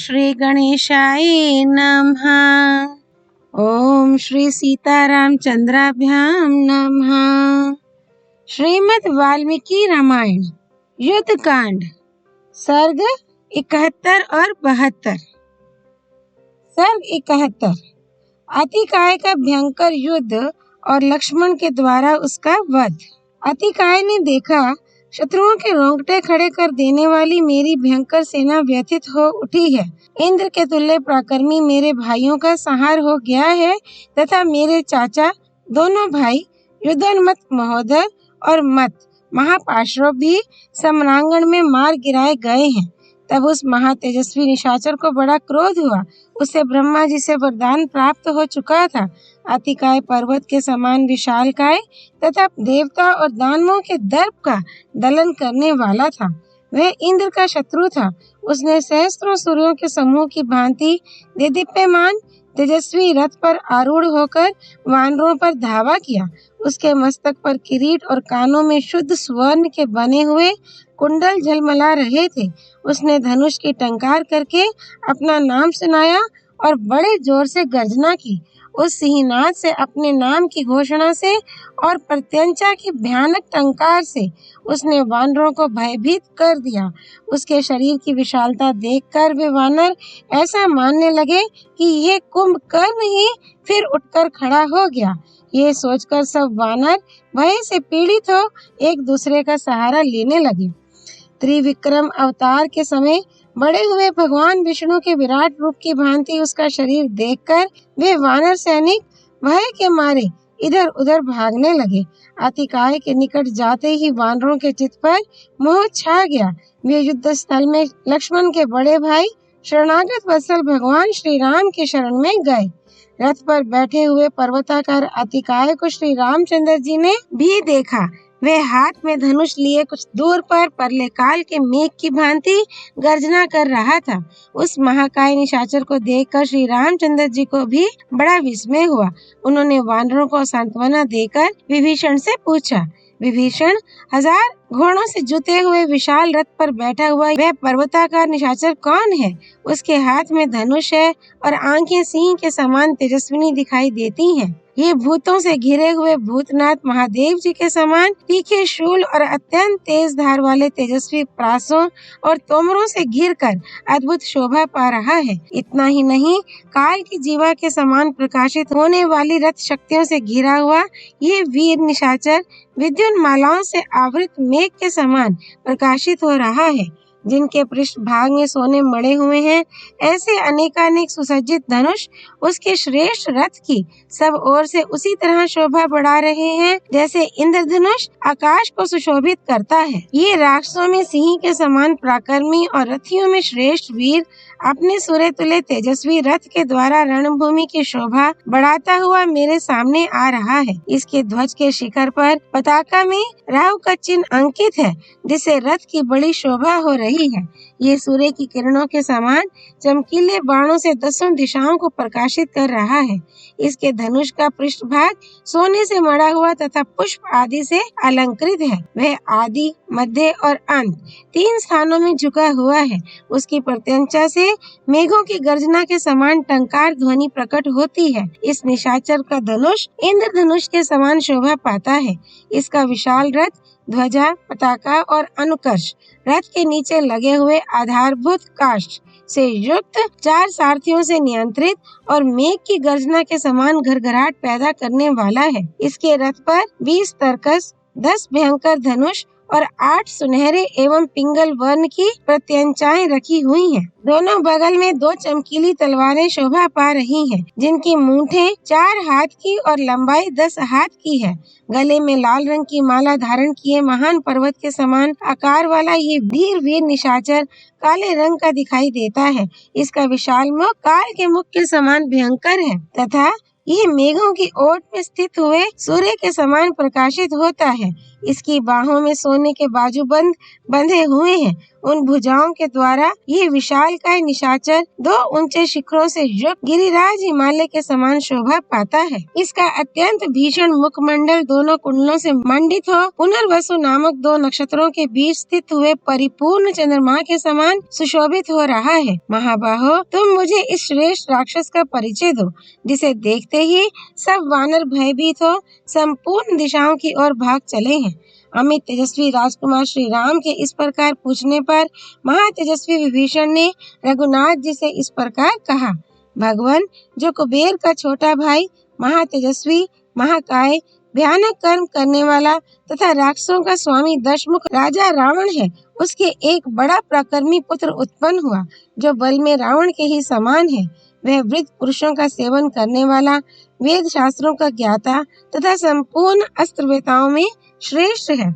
श्री गणेशाय नमः। ओम श्री सीतारामचंद्राभ्याम नमः। श्रीमद् वाल्मीकि रामायण युद्ध कांड सर्ग 71 और 72। सर्ग 71। अतिकाय का भयंकर युद्ध और लक्ष्मण के द्वारा उसका वध। अतिकाय ने देखा, शत्रुओं के रोंगटे खड़े कर देने वाली मेरी भयंकर सेना व्यथित हो उठी है। इंद्र के तुल्य पराक्रमी मेरे भाइयों का संहार हो गया है तथा मेरे चाचा दोनों भाई युद्धोन्मत्त महोदर और मत महापार्श्व भी समरांगण में मार गिराए गए हैं। तब उस महातेजस्वी निशाचर को बड़ा क्रोध हुआ। उसे ब्रह्मा जी से वरदान प्राप्त हो चुका था। अतिकाय पर्वत के समान विशालकाय तथा देवता और दानवों के दर्प का दलन करने वाला था। वह इंद्र का शत्रु था। उसने सहस्त्रों सूर्यों के समूह की भांति देदीप्यमान तेजस्वी रथ पर आरूढ़ होकर वानरों पर धावा किया। उसके मस्तक पर किरीट और कानों में शुद्ध स्वर्ण के बने हुए कुंडल झलमला रहे थे। उसने धनुष की टंकार करके अपना नाम सुनाया और बड़े जोर से गर्जना की। उस सिंहनाद से, अपने नाम की घोषणा से और प्रत्यंचा की भयानक टंकार से उसने वानरों को भयभीत कर दिया। उसके शरीर की विशालता देखकर वे वानर ऐसा मानने लगे कि ये कुंभकर्ण ही फिर उठकर खड़ा हो गया। ये सोचकर सब वानर भय से पीड़ित हो एक दूसरे का सहारा लेने लगे। त्रिविक्रम अवतार के समय बड़े हुए भगवान विष्णु के विराट रूप की भांति उसका शरीर देखकर वे वानर सैनिक भय के मारे इधर उधर भागने लगे। अतिकाय के निकट जाते ही वानरों के चित्त पर मोह छा गया। वे युद्ध स्थल में लक्ष्मण के बड़े भाई शरणागत वत्सल भगवान श्री राम के शरण में गए। रथ पर बैठे हुए पर्वताकार अतिकाय को श्री रामचंद्र जी ने भी देखा। वे हाथ में धनुष लिए कुछ दूर पर परले काल के मेघ की भांति गर्जना कर रहा था। उस महाकाय निशाचर को देखकर श्री रामचंद्र जी को भी बड़ा विस्मय हुआ। उन्होंने वानरों को सांत्वना देकर विभीषण से पूछा, विभीषण, 1000 घोड़ों से जुते हुए विशाल रथ पर बैठा हुआ वह पर्वताकार निशाचर कौन है? उसके हाथ में धनुष है और आंखें सिंह के समान तेजस्विनी दिखाई देती हैं। ये भूतों से घिरे हुए भूतनाथ महादेव जी के समान तीखे शूल और अत्यंत तेज धार वाले तेजस्वी प्रासों और तोमरों से घिरकर अद्भुत शोभा पा रहा है। इतना ही नहीं, काल की जीवा के समान प्रकाशित होने वाली रथ शक्तियों से घिरा हुआ ये वीर निशाचर विद्युत मालाओं से आवृत मेघ के समान प्रकाशित हो रहा है, जिनके पृष्ठ भाग में सोने मड़े हुए हैं। ऐसे अनेकानेक सुसज्जित धनुष उसके श्रेष्ठ रथ की सब ओर से उसी तरह शोभा बढ़ा रहे हैं जैसे इंद्रधनुष आकाश को सुशोभित करता है। ये राक्षसों में सिंह के समान पराक्रमी और रथियों में श्रेष्ठ वीर अपने सूर्य तुल्य तेजस्वी रथ के द्वारा रणभूमि की शोभा बढ़ाता हुआ मेरे सामने आ रहा है। इसके ध्वज के शिखर पर पताका में राहु का चिन्ह अंकित है, जिससे रथ की बड़ी शोभा हो रही है। ये सूर्य की किरणों के समान चमकीले बाणों से 10 दिशाओं को प्रकाशित कर रहा है। इसके धनुष का पृष्ठभाग सोने से मढ़ा हुआ तथा पुष्प आदि से अलंकृत है। वह आदि, मध्य और अंत 3 स्थानों में झुका हुआ है। उसकी प्रत्यंचा से मेघों की गर्जना के समान टंकार ध्वनि प्रकट होती है। इस निशाचर का धनुष इंद्रधनुष के समान शोभा पाता है। इसका विशाल रथ, ध्वजा, पताका और अनुकर्ष रथ के नीचे लगे हुए आधारभूत काष्ठ से युक्त 4 सारथियों से नियंत्रित और मेघ की गर्जना के समान घरघराहट पैदा करने वाला है। इसके रथ पर 20 तरकस, 10 भयंकर धनुष और 8 सुनहरे एवं पिंगल वर्ण की प्रत्यंचाएं रखी हुई हैं। दोनों बगल में 2 चमकीली तलवारें शोभा पा रही हैं, जिनकी मूंछें 4 हाथ की और लंबाई 10 हाथ की है। गले में लाल रंग की माला धारण किए महान पर्वत के समान आकार वाला ये वीर निशाचर काले रंग का दिखाई देता है। इसका विशाल मुख काल के मुख के समान भयंकर है तथा ये मेघों की ओट में स्थित हुए सूर्य के समान प्रकाशित होता है। इसकी बाहों में सोने के बाजूबंद बंधे हुए हैं। उन भुजाओं के द्वारा ये विशालकाय निशाचर दो ऊंचे शिखरों से युक्त गिरिराज हिमालय के समान शोभा पाता है। इसका अत्यंत भीषण मुखमंडल दोनों कुंडलों से मंडित हो पुनर्वसु नामक दो नक्षत्रों के बीच स्थित हुए परिपूर्ण चंद्रमा के समान सुशोभित हो रहा है। महाबाहो, तुम मुझे इस श्रेष्ठ राक्षस का परिचय दो, जिसे देखते ही सब वानर भयभीत हो संपूर्ण दिशाओं की ओर भाग चले हैं। अमित तेजस्वी राजकुमार श्री राम के इस प्रकार पूछने पर महातेजस्वी विभीषण ने रघुनाथ जी से इस प्रकार कहा, भगवान, जो कुबेर का छोटा भाई महातेजस्वी महाकाय भयानक कर्म करने वाला तथा राक्षसों का स्वामी दशमुख राजा रावण है, उसके एक बड़ा पराक्रमी पुत्र उत्पन्न हुआ, जो बल में रावण के ही समान है। वह वृद्ध पुरुषों का सेवन करने वाला, वेद शास्त्रों का ज्ञाता तथा संपूर्ण अस्त्रवेताओं में श्रेष्ठ है।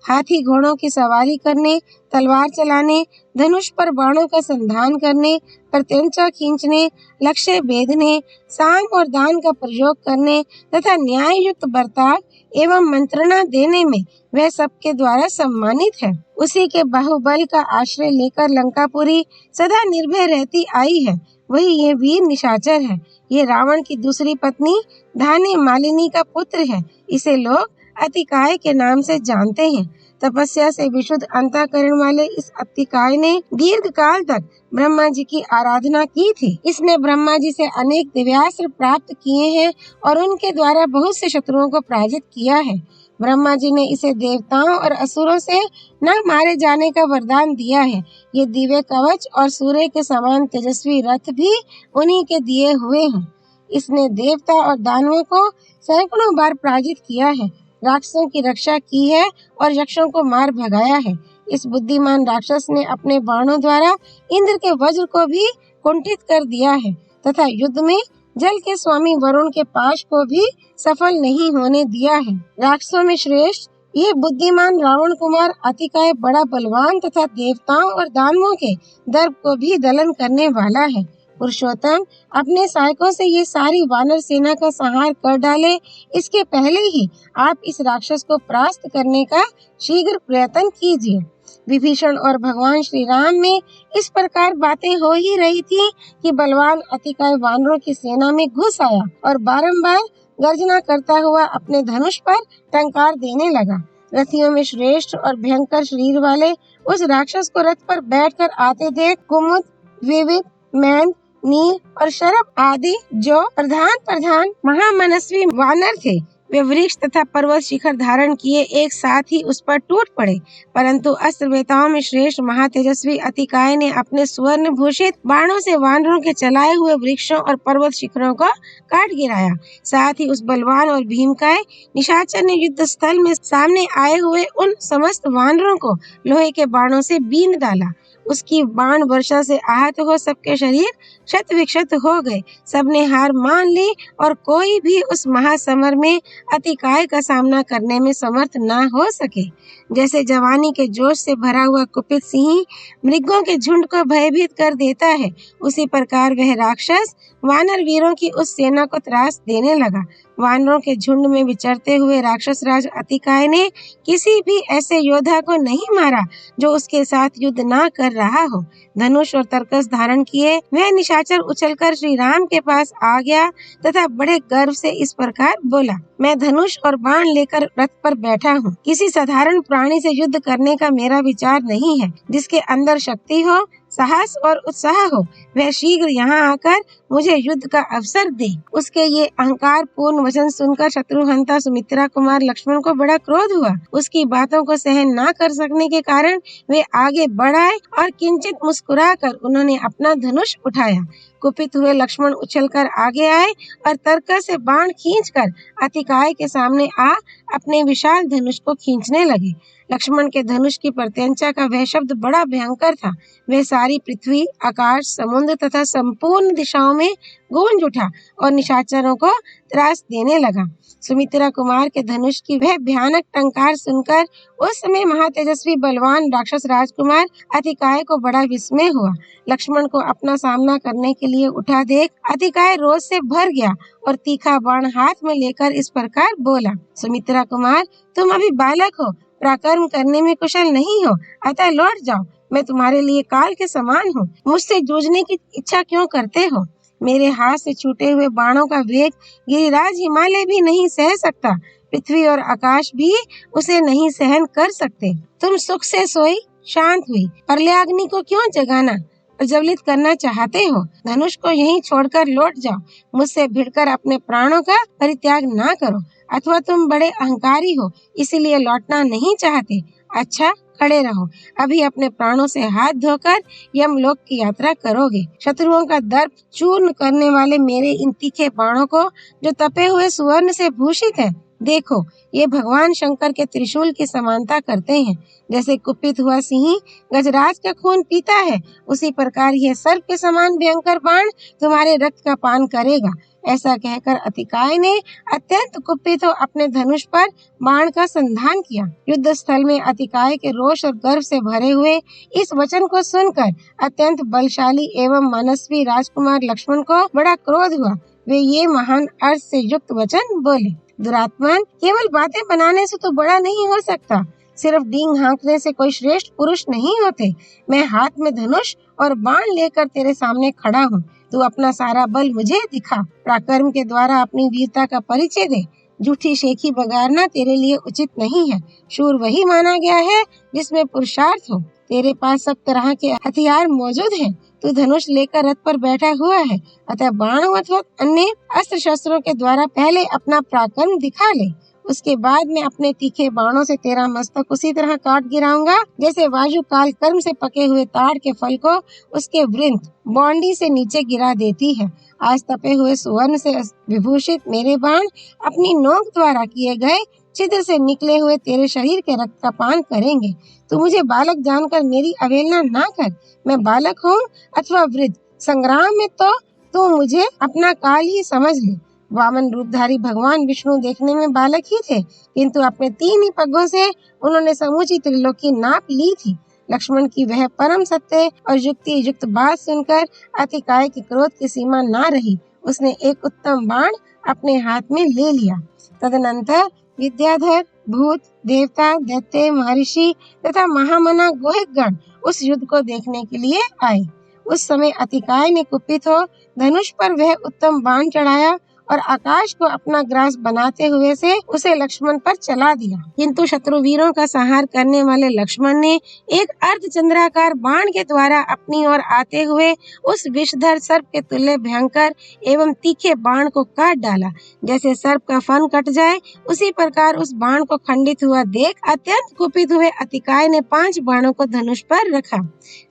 हाथी घोड़ों की सवारी करने, तलवार चलाने, धनुष पर बाणों का संधान करने, प्रत्यंचा खींचने, लक्ष्य भेदने, साम और दान का प्रयोग करने तथा न्याय युक्त बर्ताव एवं मंत्रणा देने में वह सबके द्वारा सम्मानित है। उसी के बाहुबल का आश्रय लेकर लंकापुरी सदा निर्भय रहती आई है। वही ये वीर निशाचर है। ये रावण की दूसरी पत्नी धाने मालिनी का पुत्र है। इसे लोग अतिकाय के नाम से जानते हैं। तपस्या से विशुद्ध अंतःकरण वाले इस अतिकाय ने दीर्घ काल तक ब्रह्मा जी की आराधना की थी। इसने ब्रह्मा जी से अनेक दिव्यास्त्र प्राप्त किए हैं और उनके द्वारा बहुत से शत्रुओं को पराजित किया है। ब्रह्मा जी ने इसे देवताओं और असुरों से न मारे जाने का वरदान दिया है। ये दिव्य कवच और सूर्य के समान तेजस्वी रथ भी उन्हीं के दिए हुए हैं। इसने देवता और दानवों को सैकड़ों बार पराजित किया है, राक्षसों की रक्षा की है और यक्षों को मार भगाया है। इस बुद्धिमान राक्षस ने अपने बाणों द्वारा इंद्र के वज्र को भी कुंठित कर दिया है तथा युद्ध में जल के स्वामी वरुण के पाश को भी सफल नहीं होने दिया है। राक्षसों में श्रेष्ठ ये बुद्धिमान रावण कुमार अतिकाय बड़ा बलवान तथा देवताओं और दानवों के दर्प को भी दलन करने वाला है। पुरुषोत्तम, अपने सहायकों से ये सारी वानर सेना का संहार कर डाले, इसके पहले ही आप इस राक्षस को परास्त करने का शीघ्र प्रयत्न कीजिए। विभीषण और भगवान श्री राम में इस प्रकार बातें हो ही रही थी कि बलवान अतिकाय वानरों की सेना में घुस आया और बारंबार गर्जना करता हुआ अपने धनुष पर टंकार देने लगा। रथियों में श्रेष्ठ और भयंकर शरीर वाले उस राक्षस को रथ पर बैठकर आते देख कुमुद, विविध, मैंद, नील और शरभ आदि जो प्रधान महामनस्वी वानर थे, वे वृक्ष तथा पर्वत शिखर धारण किए एक साथ ही उस पर टूट पड़े। परंतु अस्त्रवेताओं में श्रेष्ठ महातेजस्वी अतिकाय ने अपने स्वर्ण भूषित बाणों से वानरों के चलाए हुए वृक्षों और पर्वत शिखरों को काट गिराया। साथ ही उस बलवान और भीमकाय निशाचर ने युद्ध स्थल में सामने आए हुए उन समस्त वानरों को लोहे के बाणों से बींध डाला। उसकी बाण वर्षा से आहत हो सबके शरीर क्षत विक्षत हो गए। सबने हार मान ली और कोई भी उस महासमर में अतिकाय का सामना करने में समर्थ न हो सके। जैसे जवानी के जोश से भरा हुआ कुपित सिंह मृगों के झुंड को भयभीत कर देता है, उसी प्रकार वह राक्षस वानर वीरों की उस सेना को त्रास देने लगा। वानरों के झुंड में विचरते हुए राक्षस राज अतिकाय ने किसी भी ऐसे योद्धा को नहीं मारा जो उसके साथ युद्ध ना कर रहा हो। धनुष और तरकस धारण किए वह निशाचर उछलकर श्री राम के पास आ गया तथा बड़े गर्व से इस प्रकार बोला, मैं धनुष और बाण लेकर रथ पर बैठा हूँ। किसी साधारण प्राणी से युद्ध करने का मेरा विचार नहीं है। जिसके अंदर शक्ति हो, साहस और उत्साह हो, वह शीघ्र यहाँ आकर मुझे युद्ध का अवसर दे। उसके ये अहंकार पूर्ण वचन सुनकर शत्रुहंता सुमित्रा कुमार लक्ष्मण को बड़ा क्रोध हुआ। उसकी बातों को सहन न कर सकने के कारण वे आगे बढ़ आए और किंचित मुस्कुराकर उन्होंने अपना धनुष उठाया। कुपित हुए लक्ष्मण उछलकर आगे आए और तरकस से बाण खींचकर अतिकाय के सामने आ अपने विशाल धनुष को खींचने लगे। लक्ष्मण के धनुष की प्रत्यंचा का वह शब्द बड़ा भयंकर था। वह सारी पृथ्वी, आकाश, समुद्र तथा संपूर्ण दिशाओं में में गूंज उठा और निशाचरों को त्रास देने लगा। सुमित्रा कुमार के धनुष की वह भयानक टंकार सुनकर उस समय महातेजस्वी बलवान राक्षस राजकुमार अतिकाय को बड़ा विस्मय हुआ। लक्ष्मण को अपना सामना करने के लिए उठा देख अतिकाय रोष से भर गया और तीखा बाण हाथ में लेकर इस प्रकार बोला, सुमित्रा कुमार, तुम अभी बालक हो, पराक्रम करने में कुशल नहीं हो, अतः लौट जाओ। मैं तुम्हारे लिए काल के समान हूँ, मुझसे जूझने की इच्छा क्यों करते हो? मेरे हाथ से छूटे हुए बाणों का वेग गिरिराज हिमालय भी नहीं सह सकता, पृथ्वी और आकाश भी उसे नहीं सहन कर सकते। तुम सुख से सोई शांत हुई, प्रलयाग्नि को क्यों जगाना प्रज्वलित करना चाहते हो? धनुष को यहीं छोड़कर लौट जाओ, मुझसे भिड़कर अपने प्राणों का परित्याग ना करो। अथवा तुम बड़े अहंकारी हो, इसीलिए लौटना नहीं चाहते। अच्छा, खड़े रहो, अभी अपने प्राणों से हाथ धोकर यमलोक की यात्रा करोगे। शत्रुओं का दर्प चूर्ण करने वाले मेरे इन तीखे बाणों को, जो तपे हुए सुवर्ण से भूषित है, देखो, ये भगवान शंकर के त्रिशूल की समानता करते हैं। जैसे कुपित हुआ सिंह गजराज का खून पीता है, उसी प्रकार यह सर्प के समान भयंकर बाण तुम्हारे रक्त का पान करेगा। ऐसा कहकर अतिकाय ने अत्यंत कुपित हो अपने धनुष पर बाण का संधान किया। युद्ध स्थल में अतिकाय के रोष और गर्व से भरे हुए इस वचन को सुनकर अत्यंत बलशाली एवं मनस्वी राजकुमार लक्ष्मण को बड़ा क्रोध हुआ। वे ये महान अर्थ से युक्त वचन बोले, दुरात्मन, केवल बातें बनाने से तो बड़ा नहीं हो सकता, सिर्फ डींग हाँकने से कोई श्रेष्ठ पुरुष नहीं होते। मैं हाथ में धनुष और बाण लेकर तेरे सामने खड़ा हूँ, तू अपना सारा बल मुझे दिखा, पराक्रम के द्वारा अपनी वीरता का परिचय दे। झूठी शेखी बगारना तेरे लिए उचित नहीं है। शूर वही माना गया है जिसमें पुरुषार्थ हो। तेरे पास सब तरह के हथियार मौजूद हैं। तू धनुष लेकर रथ पर बैठा हुआ है, अतः बाणों अथवा अन्य अस्त्र शस्त्रों के द्वारा पहले अपना पराक्रम दिखा ले। उसके बाद मैं अपने तीखे बाणों से तेरा मस्तक उसी तरह काट गिराऊंगा जैसे वायु काल कर्म से पके हुए ताड़ के फल को उसके वृंत बॉन्डी से नीचे गिरा देती है। आज तपे हुए सुवर्ण से विभूषित मेरे बाण अपनी नोक द्वारा किए गए छिद्र से निकले हुए तेरे शरीर के रक्त का पान करेंगे। तू मुझे बालक जानकर मेरी अवहेलना ना कर। मैं बालक हूँ अथवा वृद्ध, संग्राम में तो तू मुझे अपना काल ही समझ ले। वामन रूपधारी भगवान विष्णु देखने में बालक ही थे, किंतु अपने 3 ही पगों से उन्होंने समूची त्रिलोकी नाप ली थी। लक्ष्मण की वह परम सत्य और युक्ति युक्त बात सुनकर अतिकाय की क्रोध की सीमा ना रही। उसने एक उत्तम बाण अपने हाथ में ले लिया। तदनंतर विद्याधर, भूत, देवता, दैत्य, महर्षि तथा महामना गोहिकगण उस युद्ध को देखने के लिए आए। उस समय अतिकाय ने कुपित हो धनुष पर वह उत्तम बाण चढ़ाया और आकाश को अपना ग्रास बनाते हुए से उसे लक्ष्मण पर चला दिया। किंतु शत्रुवीरों का संहार करने वाले लक्ष्मण ने एक अर्धचंद्राकार बाण के द्वारा अपनी ओर आते हुए उस विषधर सर्प के तुल्य भयंकर एवं तीखे बाण को काट डाला। जैसे सर्प का फन कट जाए, उसी प्रकार उस बाण को खंडित हुआ देख अत्यंत कुपित हुए अतिकाय ने 5 बाणों को धनुष पर रखा।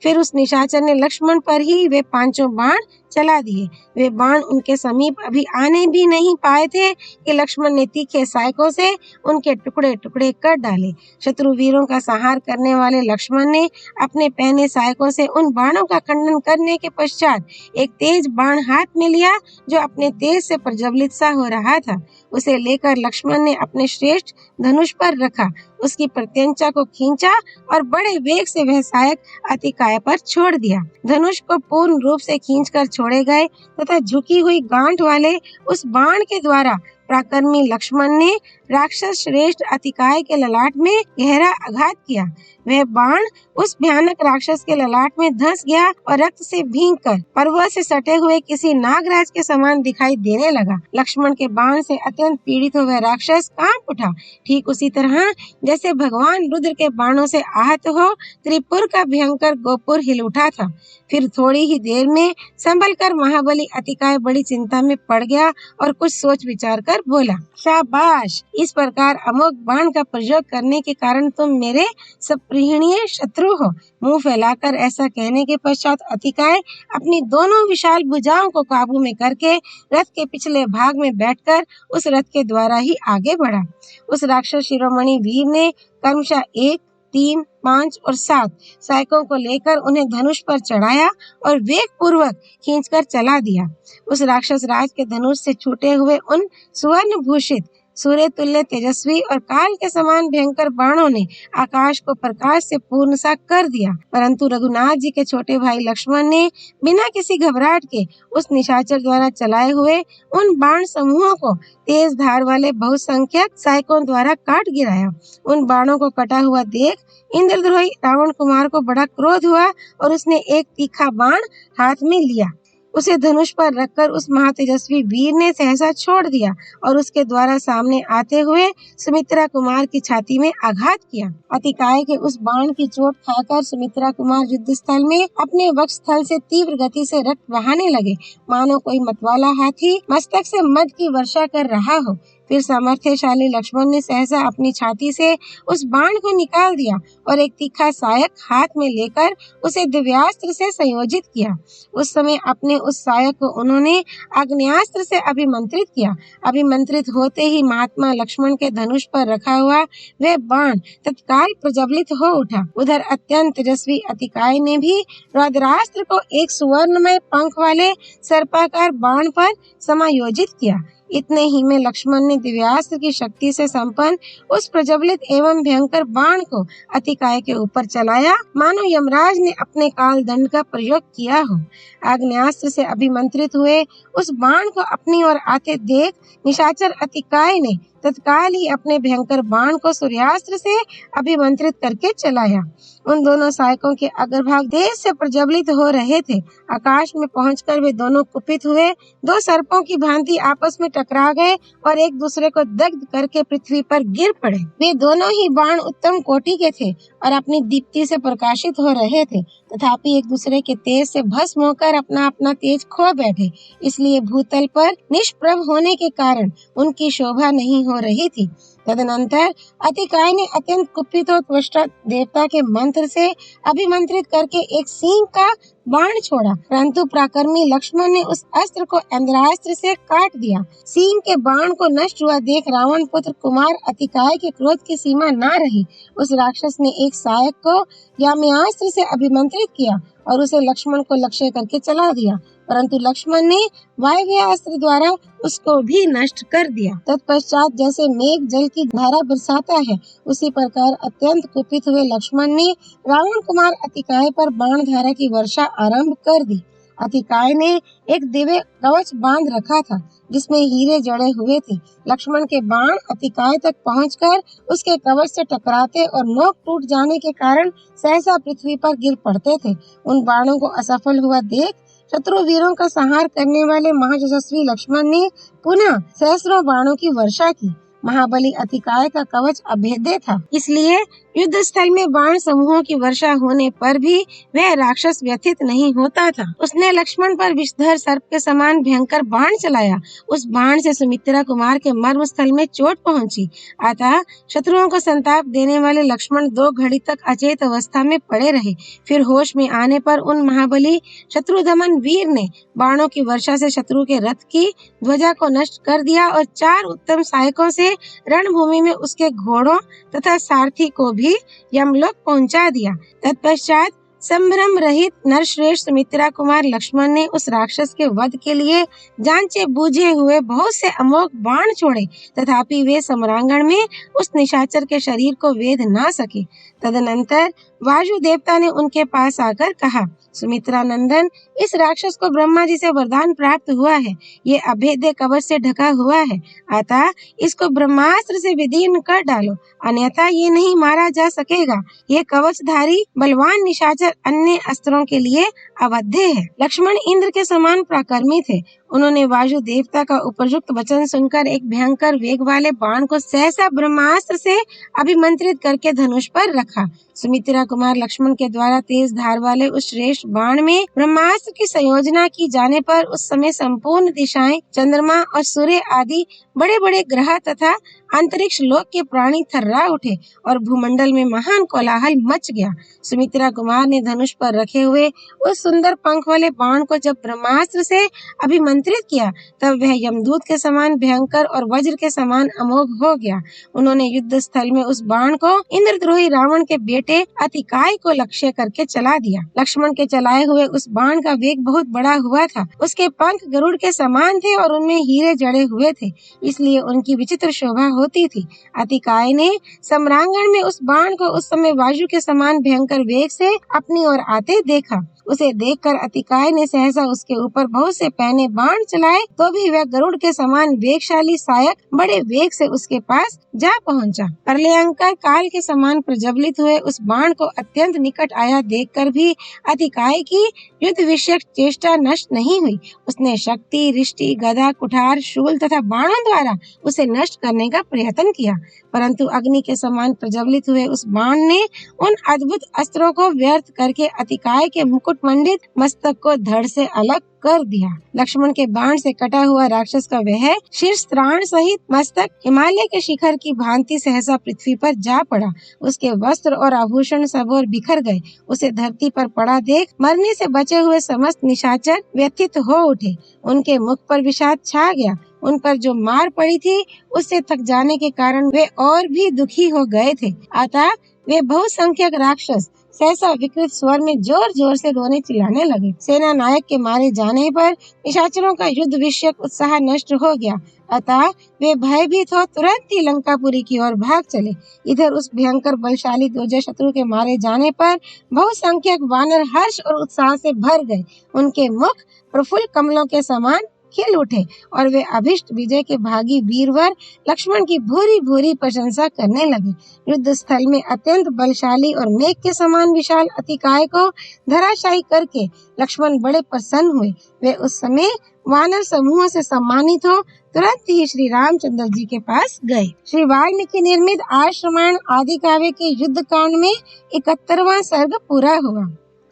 फिर उस निशाचर ने लक्ष्मण पर ही वे 5 बाण चला दिए। वे बाण उनके समीप अभी आने भी नहीं पाए थे कि लक्ष्मण ने तीखे सायकों से उनके टुकड़े टुकड़े कर डाले। शत्रु वीरों का संहार करने वाले लक्ष्मण ने अपने पहने सायकों से उन बाणों का खंडन करने के पश्चात एक तेज बाण हाथ में लिया, जो अपने तेज से प्रज्वलित सा हो रहा था। उसे लेकर लक्ष्मण ने अपने श्रेष्ठ धनुष पर रखा, उसकी प्रत्यंचा को खींचा और बड़े वेग से वह सहायक अतिकाय पर छोड़ दिया। धनुष को पूर्ण रूप से खींचकर छोड़े गए तथा झुकी हुई गांठ वाले उस बाण के द्वारा पराक्रमी लक्ष्मण ने राक्षस श्रेष्ठ अतिकाय के ललाट में गहरा आघात किया। वह बाण उस भयानक राक्षस के ललाट में धंस गया और रक्त से भींगकर पर्वत से सटे हुए किसी नागराज के समान दिखाई देने लगा। लक्ष्मण के बाण से अत्यंत पीड़ित हो वह राक्षस कांप उठा, ठीक उसी तरह जैसे भगवान रुद्र के बाणों से आहत हो त्रिपुर का भयंकर गोपुर हिल उठा था। फिर थोड़ी ही देर में संभल कर महाबली अतिकाय बड़ी चिंता में पड़ गया और कुछ सोच विचार कर बोला, शाबाश, इस प्रकार अमोघ बाण का प्रयोग करने के कारण तुम मेरे सप्रियणीय शत्रु हो। मुंह फैलाकर ऐसा कहने के पश्चात अतिकाय अपनी दोनों विशाल भुजाओं को काबू में करके रथ के पिछले भाग में बैठकर उस रथ के द्वारा ही आगे बढ़ा। उस राक्षस शिरोमणि वीर ने क्रमशः 1, 3, 5 और 7 सहायकों को लेकर उन्हें धनुष पर चढ़ाया और वेग पूर्वक खींचकर चला दिया। उस राक्षस राज के धनुष से छूटे हुए उन सुवर्ण भूषित सूर्य तुल्य तेजस्वी और काल के समान भयंकर बाणों ने आकाश को प्रकाश से पूर्ण सा कर दिया। परंतु रघुनाथ जी के छोटे भाई लक्ष्मण ने बिना किसी घबराहट के उस निशाचर द्वारा चलाए हुए उन बाण समूहों को तेज धार वाले बहुसंख्यक सहायकों द्वारा काट गिराया। उन बाणों को कटा हुआ देख इंद्रद्रोही रावण कुमार को बड़ा क्रोध हुआ और उसने एक तीखा बाण हाथ में लिया। उसे धनुष पर रखकर उस महातेजस्वी वीर ने सहसा छोड़ दिया और उसके द्वारा सामने आते हुए सुमित्रा कुमार की छाती में आघात किया। अतिकाय के उस बाण की चोट खाकर सुमित्रा कुमार युद्ध स्थल में अपने वक्ष स्थल से तीव्र गति से रक्त बहाने लगे, मानो कोई मतवाला हाथी मस्तक से मद की वर्षा कर रहा हो। फिर सामर्थ्यशाली लक्ष्मण ने सहसा अपनी छाती से उस बाण को निकाल दिया और एक तीखा सहायक हाथ में लेकर उसे दिव्यास्त्र से संयोजित किया। उस समय अपने उस सहायक को उन्होंने आग्नेयास्त्र से अभिमंत्रित किया। अभिमंत्रित होते ही महात्मा लक्ष्मण के धनुष पर रखा हुआ वह बाण तत्काल प्रज्वलित हो उठा। उधर अत्यंत तेजस्वी अतिकाय ने भी रौद्रास्त्र को एक सुवर्णमय पंख वाले सर्पाकार बाण पर समायोजित किया। इतने ही में लक्ष्मण ने दिव्यास्त्र की शक्ति से संपन्न उस प्रज्वलित एवं भयंकर बाण को अतिकाय के ऊपर चलाया, मानो यमराज ने अपने काल दंड का प्रयोग किया हो। आग्नेयास्त्र से अभिमंत्रित हुए उस बाण को अपनी ओर आते देख निशाचर अतिकाय ने तत्काल ही अपने भयंकर बाण को सूर्यास्त्र से अभिमंत्रित करके चलाया। उन दोनों सहायकों के अग्रभाग तेज से प्रज्वलित हो रहे थे। आकाश में पहुंचकर वे दोनों कुपित हुए दो सर्पों की भांति आपस में टकरा गए और एक दूसरे को दग्ध करके पृथ्वी पर गिर पड़े। वे दोनों ही बाण उत्तम कोटि के थे और अपनी दीप्ति से प्रकाशित हो रहे थे, तथापि एक दूसरे के तेज से भस्म होकर अपना अपना तेज खो बैठे, इसलिए भूतल पर निष्प्रभ होने के कारण उनकी शोभा नहीं हो रही थी। तदनंतर अतिकाय ने अत्यंत कुपित और त्वष्टा देवता के मंत्र से अभिमंत्रित करके एक सिंह का बाण छोड़ा, परंतु पराक्रमी लक्ष्मण ने उस अस्त्र को इंद्रास्त्र से काट दिया। सिंह के बाण को नष्ट हुआ देख रावण पुत्र कुमार अतिकाय के क्रोध की सीमा न रही। उस राक्षस ने एक सहायक को याम्यास्त्र से अभिमंत्रित किया और उसे लक्ष्मण को लक्ष्य करके चला दिया, परंतु लक्ष्मण ने वायव्यास्त्र द्वारा उसको भी नष्ट कर दिया। तत्पश्चात जैसे मेघ जल की धारा बरसाता है, उसी प्रकार अत्यंत कुपित हुए लक्ष्मण ने रावण कुमार अतिकाय पर बाण धारा की वर्षा आरंभ कर दी। अतिकाय ने एक दिव्य कवच बांध रखा था जिसमें हीरे जड़े हुए थे। लक्ष्मण के बाण अतिकाय तक पहुंचकर उसके कवच से टकराते और नोक टूट जाने के कारण सहसा पृथ्वी पर गिर पड़ते थे। उन बाणों को असफल हुआ देख शत्रु वीरों का संहार करने वाले महायशस्वी लक्ष्मण ने पुनः सहस्रों बाणों की वर्षा की। महाबली अतिकाय का कवच अभेद्य था, इसलिए युद्ध स्थल में बाण समूहों की वर्षा होने पर भी वह राक्षस व्यथित नहीं होता था। उसने लक्ष्मण पर विषधर सर्प के समान भयंकर बाण चलाया। उस बाण से सुमित्रा कुमार के मर्म स्थल में चोट पहुंची। अतः शत्रुओं को संताप देने वाले लक्ष्मण 2 घड़ी तक अचेत अवस्था में पड़े रहे। फिर होश में आने पर उन महाबली शत्रुदमन वीर ने बाणों की वर्षा से शत्रु के रथ की ध्वजा को नष्ट कर दिया और 4 उत्तम सहायकों से रणभूमि में उसके घोड़ों तथा सारथी को भी यमलोक पहुंचा दिया। तत्पश्चात संभ्रम रहित नरश्रेष्ठ सुमित्रा कुमार लक्ष्मण ने उस राक्षस के वध के लिए जांचे बूझे हुए बहुत से अमोघ बाण छोड़े, तथापि वे सम्रांगण में उस निशाचर के शरीर को वेध ना सके। तदनंतर वायु देवता ने उनके पास आकर कहा, सुमित्रा नंदन, इस राक्षस को ब्रह्मा जी से वरदान प्राप्त हुआ है। ये अभेद्य कवच से ढका हुआ है, अतः इसको ब्रह्मास्त्र से विदीर्ण कर डालो, अन्यथा ये नहीं मारा जा सकेगा। ये कवचधारी बलवान निशाचर अन्य अस्त्रों के लिए अवध्य है। लक्ष्मण इंद्र के समान पराक्रमी थे। उन्होंने वायु देवता का उपयुक्त वचन सुनकर एक भयंकर वेग वाले बाण को सहसा ब्रह्मास्त्र से अभिमंत्रित करके धनुष पर रखा। सुमित्रा कुमार लक्ष्मण के द्वारा तेज धार वाले उस श्रेष्ठ बाण में ब्रह्मास्त्र की संयोजना की जाने पर उस समय संपूर्ण दिशाएं, चंद्रमा और सूर्य आदि बड़े बड़े ग्रह तथा अंतरिक्ष लोक के प्राणी थर्रा उठे और भूमंडल में महान कोलाहल मच गया। सुमित्रा कुमार ने धनुष पर रखे हुए उस सुंदर पंख वाले बाण को जब ब्रह्मास्त्र से अभिमंत्रित नियंत्रित किया, तब वह यमदूत के समान भयंकर और वज्र के समान अमोघ हो गया। उन्होंने युद्ध स्थल में उस बाण को इंद्रद्रोही रावण के बेटे अतिकाय को लक्ष्य करके चला दिया। लक्ष्मण के चलाए हुए उस बाण का वेग बहुत बड़ा हुआ था। उसके पंख गरुड़ के समान थे और उनमें हीरे जड़े हुए थे, इसलिए उनकी विचित्र शोभा होती थी। अतिकाय ने सम्रांगण में उस बाण को उस समय वायु के समान भयंकर वेग से अपनी ओर आते देखा। उसे देखकर अतिकाय ने सहसा उसके ऊपर बहुत से पैने बाण चलाए, तो भी वह गरुड़ के समान वेगशाली सायक बड़े वेग से उसके पास जा पहुंचा। प्रलयंकर काल के समान प्रज्वलित हुए उस बाण को अत्यंत निकट आया देखकर भी अतिकाय की युद्ध विषयक चेष्टा नष्ट नहीं हुई। उसने शक्ति, रिष्टि, गदा, कुठार, शूल तथा बाणों द्वारा उसे नष्ट करने का प्रयत्न किया, परंतु अग्नि के समान प्रज्वलित हुए उस बाण ने उन अद्भुत अस्त्रों को व्यर्थ करके अतिकाय के मुकुट मंडित मस्तक को धड़ से अलग कर दिया। लक्ष्मण के बाण से कटा हुआ राक्षस का वह शीर्ष त्राण सहित मस्तक हिमालय के शिखर की भांति सहसा पृथ्वी पर जा पड़ा। उसके वस्त्र और आभूषण सब ओर बिखर गए। उसे धरती पर पड़ा देख मरने से बचे हुए समस्त निशाचर व्यथित हो उठे। उनके मुख पर विषाद छा गया। उन पर जो मार पड़ी थी उससे थक जाने के कारण वे और भी दुखी हो गए थे। अतः वे बहुसंख्यक राक्षस सहसा विकृत स्वर में जोर जोर से रोने चिल्लाने लगे। सेना नायक के मारे जाने पर निशाचरों का युद्ध विषयक उत्साह नष्ट हो गया, अतः वे भयभीत हो तुरंत ही लंकापुरी की ओर भाग चले। इधर उस भयंकर बलशाली दुर्जय शत्रु के मारे जाने पर बहुसंख्यक वानर हर्ष और उत्साह से भर गए। उनके मुख प्रफुल्ल कमलों के समान खिल उठे और वे अभिष्ट विजय के भागी वीरवर लक्ष्मण की भूरी भूरी प्रशंसा करने लगे। युद्ध स्थल में अत्यंत बलशाली और मेघ के समान विशाल अतिकाय को धराशायी करके लक्ष्मण बड़े प्रसन्न हुए। वे उस समय वानर समूह से सम्मानित हो तुरंत ही श्री रामचंद्र जी के पास गए। श्री वाल्मीकि निर्मित आश्रमण आदि काव्य के युद्ध कांड में 71वां सर्ग पूरा हुआ।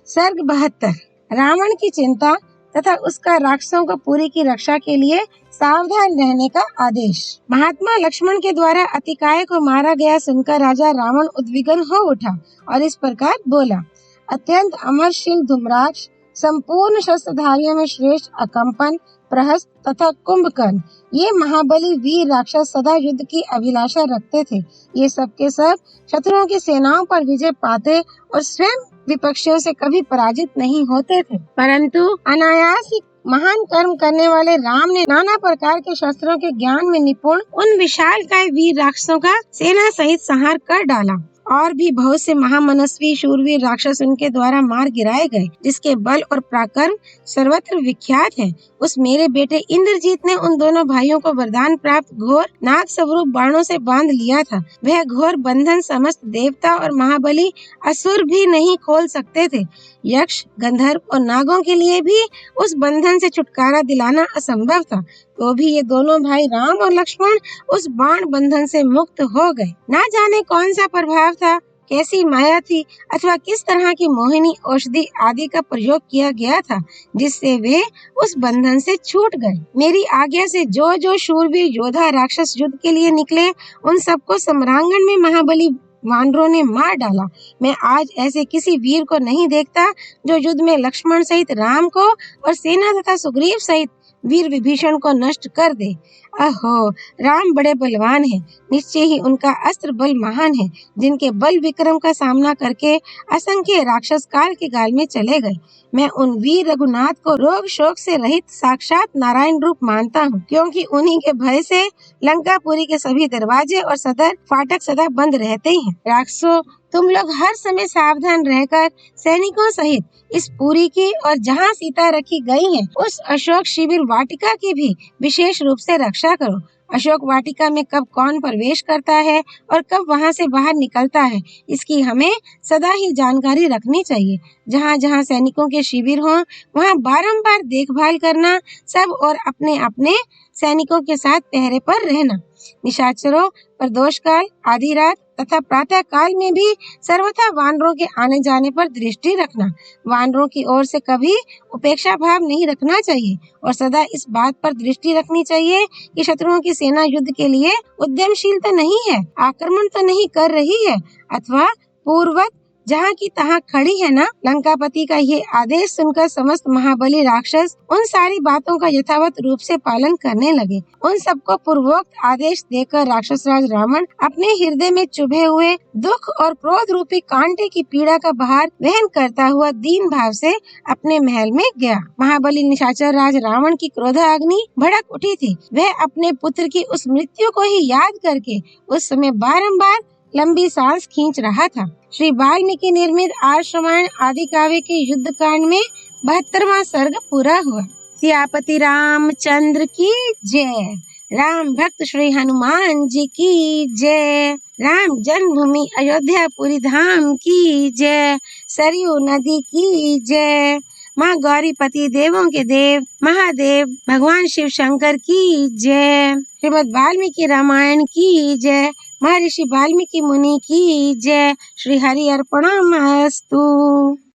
सर्ग 72 रावण की चिंता तथा उसका राक्षसों को पुरी की रक्षा के लिए सावधान रहने का आदेश। महात्मा लक्ष्मण के द्वारा अतिकाय को मारा गया सुनकर राजा रावण उद्विग्न हो उठा और इस प्रकार बोला। अत्यंत अमरशील धूम्राक्ष, संपूर्ण शस्त्रधारियों में श्रेष्ठ अकंपन, प्रहस्त तथा कुंभकर्ण, ये महाबली वीर राक्षस सदा युद्ध की अभिलाषा रखते थे। ये सब के सब शत्रुओं की सेनाओं पर विजय पाते और स्वयं विपक्षियों से कभी पराजित नहीं होते थे, परंतु अनायास ही महान कर्म करने वाले राम ने नाना प्रकार के शस्त्रों के ज्ञान में निपुण उन विशालकाय वीर राक्षसों का सेना सहित संहार कर डाला। और भी बहुत से महामनस्वी शूरवीर राक्षस उनके द्वारा मार गिराए गए, जिसके बल और पराक्रम सर्वत्र विख्यात है। उस मेरे बेटे इंद्रजीत ने उन दोनों भाइयों को वरदान प्राप्त घोर नाग स्वरूप बाणों से बांध लिया था। वह घोर बंधन समस्त देवता और महाबली असुर भी नहीं खोल सकते थे। यक्ष, गंधर्व और नागों के लिए भी उस बंधन से छुटकारा दिलाना असंभव था। तो भी ये दोनों भाई राम और लक्ष्मण उस बाण बंधन से मुक्त हो गए। ना जाने कौन सा प्रभाव था, कैसी माया थी अथवा किस तरह की मोहिनी औषधि आदि का प्रयोग किया गया था, जिससे वे उस बंधन से छूट गए। मेरी आज्ञा से जो जो शूरवीर योद्धा राक्षस युद्ध के लिए निकले, उन सबको सम्रांगण में महाबली वानरों ने मार डाला। मैं आज ऐसे किसी वीर को नहीं देखता जो युद्ध में लक्ष्मण सहित राम को और सेना तथा सुग्रीव सहित वीर विभीषण को नष्ट कर दे। अहो, राम बड़े बलवान हैं, निश्चय ही उनका अस्त्र बल महान है, जिनके बल विक्रम का सामना करके असंख्य राक्षस काल के गाल में चले गए। मैं उन वीर रघुनाथ को रोग शोक से रहित साक्षात नारायण रूप मानता हूँ, क्योंकि उन्हीं के भय से लंकापुरी के सभी दरवाजे और सदर फाटक सदा बंद रहते हैं। राक्षसों, तुम लोग हर समय सावधान रहकर सैनिकों सहित इस पुरी की और जहाँ सीता रखी गई है उस अशोक शिविर वाटिका की भी विशेष रूप से रक्षा करो। अशोक वाटिका में कब कौन प्रवेश करता है और कब वहाँ से बाहर निकलता है, इसकी हमें सदा ही जानकारी रखनी चाहिए। जहाँ जहाँ सैनिकों के शिविर हों, वहाँ बारंबार देखभाल करना, सब और अपने अपने सैनिकों के साथ पहरे पर रहना। निशाचरों, प्रदोष काल, आधी रात तथा प्रातः काल में भी सर्वथा वानरों के आने जाने पर दृष्टि रखना। वानरों की ओर से कभी उपेक्षा भाव नहीं रखना चाहिए और सदा इस बात पर दृष्टि रखनी चाहिए कि शत्रुओं की सेना युद्ध के लिए उद्यमशील तो नहीं है, आक्रमण तो नहीं कर रही है, अथवा पूर्ववत जहाँ की तहाँ खड़ी है ना। लंकापति का ये आदेश सुनकर समस्त महाबली राक्षस उन सारी बातों का यथावत रूप से पालन करने लगे। उन सबको पूर्वोक्त आदेश देकर राक्षस राज रावण अपने हृदय में चुभे हुए दुख और क्रोध रूपी कांटे की पीड़ा का भार वहन करता हुआ दीन भाव से अपने महल में गया। महाबली निशाचर राज रावण की क्रोधाग्नि भड़क उठी थी। वह अपने पुत्र की उस मृत्यु को ही याद करके उस समय बारंबार लंबी सांस खींच रहा था। श्री वाल्मीकि निर्मित आर्ष रामायण आदि काव्य के युद्ध कांड में 72वां सर्ग पूरा हुआ। सियापति रामचंद्र की जय। राम भक्त श्री हनुमान जी की जय। राम जन्मभूमि अयोध्यापुरी धाम की जय। सरयू नदी की जय। माँ गौरीपति देवों के देव महादेव भगवान शिव शंकर की जय। श्रीमद् वाल्मीकि रामायण की जय। महर्षि वाल्मीकि मुनि की जय। श्री हरि अर्पणमस्तु।